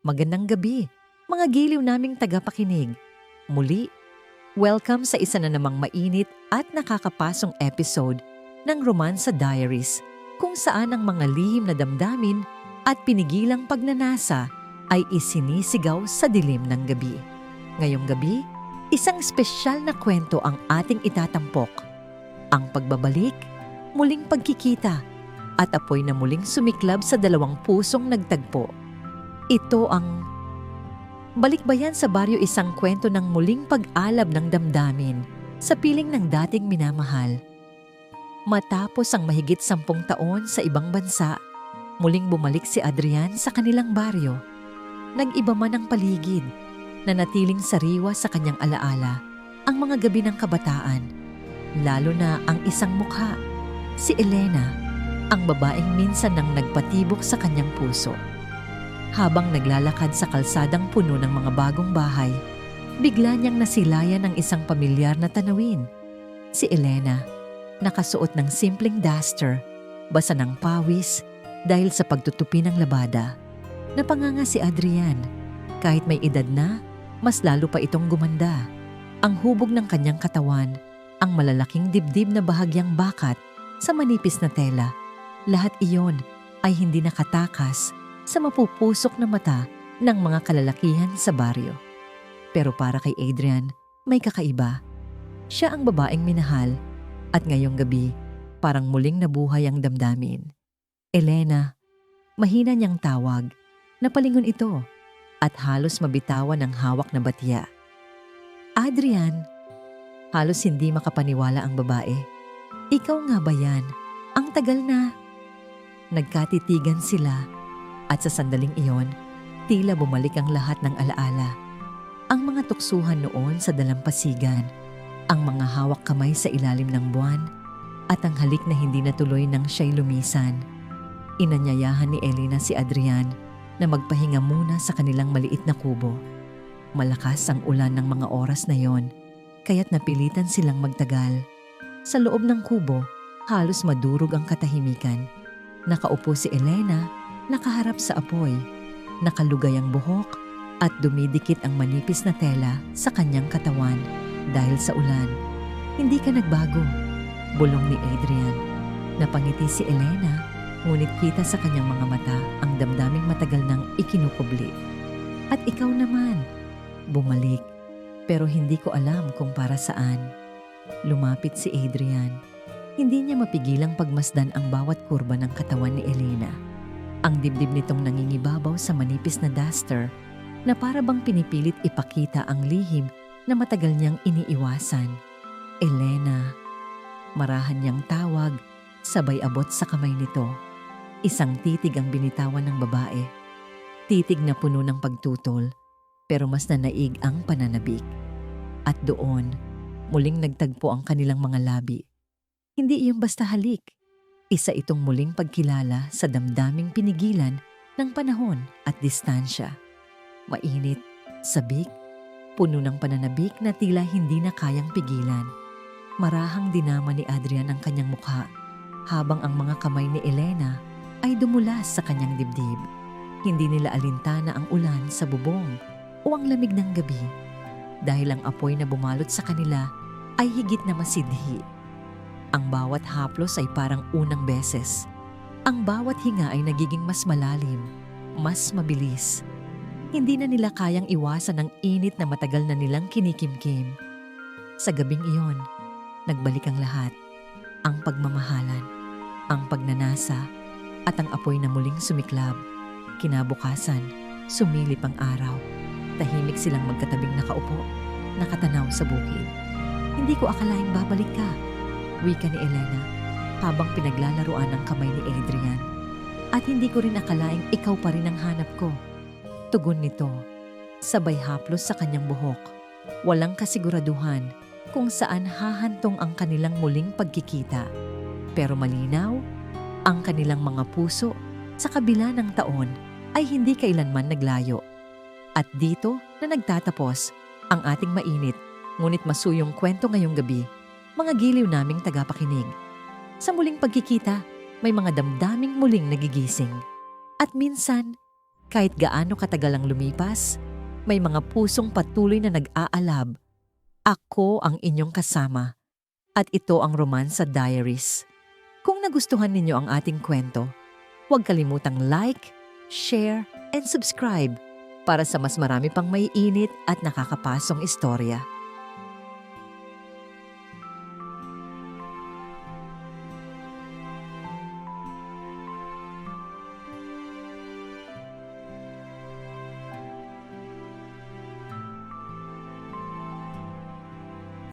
Magandang gabi, mga giliw naming tagapakinig. Muli, welcome sa isa na namang mainit at nakakapasong episode ng Romansa Diaries, kung saan ang mga lihim na damdamin at pinigilang pagnanasa ay isinisigaw sa dilim ng gabi. Ngayong gabi, isang espesyal na kwento ang ating itatampok. Ang pagbabalik, muling pagkikita, at apoy na muling sumiklab sa dalawang pusong nagtagpo. Ito ang Balikbayan sa Baryo, isang kwento ng muling pag-alab ng damdamin sa piling ng dating minamahal. Matapos ang mahigit 10 taon sa ibang bansa, muling bumalik si Adrian sa kanilang baryo. Nag-iba man ang paligid, nanatiling sariwa sa kanyang alaala ang mga gabi ng kabataan, lalo na ang isang mukha, si Elena, ang babaeng minsan nang nagpatibok sa kanyang puso. Habang naglalakad sa kalsadang puno ng mga bagong bahay, bigla niyang nasilayan ng isang pamilyar na tanawin. Si Elena, nakasuot ng simpleng duster, basa ng pawis dahil sa pagtutupi ng labada. Napanganga si Adrian. Kahit may edad na, mas lalo pa itong gumanda. Ang hubog ng kanyang katawan, ang malalaking dibdib na bahagyang bakat sa manipis na tela, lahat iyon ay hindi nakatakas sa mapupusok na mata ng mga kalalakihan sa baryo. Pero para kay Adrian, may kakaiba. Siya ang babaeng minahal at ngayong gabi, parang muling nabuhay ang damdamin. Elena, mahina niyang tawag, napalingon ito at halos mabitawan ang hawak na batya. Adrian, halos hindi makapaniwala ang babae. Ikaw nga ba yan? Ang tagal na. Nagkatitigan sila. At sa sandaling iyon, tila bumalik ang lahat ng alaala. Ang mga tuksuhan noon sa dalampasigan, ang mga hawak kamay sa ilalim ng buwan, at ang halik na hindi natuloy nang siya'y lumisan. Inanyayahan ni Elena si Adrian na magpahinga muna sa kanilang maliit na kubo. Malakas ang ulan ng mga oras na yon, kaya't napilitan silang magtagal. Sa loob ng kubo, halos madurog ang katahimikan. Nakaupo si Elena, nakaharap sa apoy, nakalugay ang buhok at dumidikit ang manipis na tela sa kanyang katawan dahil sa ulan. Hindi ka nagbago, bulong ni Adrian. Napangiti si Elena, ngunit kita sa kanyang mga mata ang damdaming matagal nang ikinukubli. At ikaw naman, bumalik, pero hindi ko alam kung para saan. Lumapit si Adrian. Hindi niya mapigilang pagmasdan ang bawat kurba ng katawan ni Elena. Ang dibdib nitong nangingibabaw sa manipis na duster na para bang pinipilit ipakita ang lihim na matagal niyang iniiwasan. Elena, marahan niyang tawag, sabay abot sa kamay nito. Isang titig ang binitawan ng babae. Titig na puno ng pagtutol, pero mas nanaig ang pananabik. At doon, muling nagtagpo ang kanilang mga labi. Hindi iyong basta halik. Isa itong muling pagkilala sa damdaming pinigilan ng panahon at distansya. Mainit, sabik, puno ng pananabik na tila hindi na kayang pigilan. Marahang dinama ni Adrian ang kanyang mukha habang ang mga kamay ni Elena ay dumulas sa kanyang dibdib. Hindi nila alintana ang ulan sa bubong o ang lamig ng gabi dahil ang apoy na bumalot sa kanila ay higit na masidhi. Ang bawat haplos ay parang unang beses. Ang bawat hinga ay nagiging mas malalim, mas mabilis. Hindi na nila kayang iwasan ang init na matagal na nilang kinikimkim. Sa gabing iyon, nagbalik ang lahat. Ang pagmamahalan, ang pagnanasa, at ang apoy na muling sumiklab. Kinabukasan, sumilip ang araw. Tahimik silang magkatabing nakaupo, nakatanaw sa bukid. Hindi ko akalaing babalik ka, wika ni Elena, habang pinaglalaruan ang kamay ni Adrian. At hindi ko rin akalaing ikaw pa rin ang hanap ko. Tugon nito, sabay haplos sa kanyang buhok. Walang kasiguraduhan kung saan hahantong ang kanilang muling pagkikita. Pero malinaw, ang kanilang mga puso sa kabila ng taon ay hindi kailanman naglayo. At dito na nagtatapos ang ating mainit ngunit masuyong kwento ngayong gabi, mga giliw naming tagapakinig. Sa muling pagkikita, may mga damdaming muling nagigising. At minsan, Kahit gaano katagal ang lumipas, may mga pusong patuloy na nag-aalab. Ako ang inyong kasama. At ito ang Romansa Diaries. Kung nagustuhan ninyo ang ating kwento, huwag kalimutang like, share, and subscribe para sa mas marami pang maiinit at nakakapasong istorya.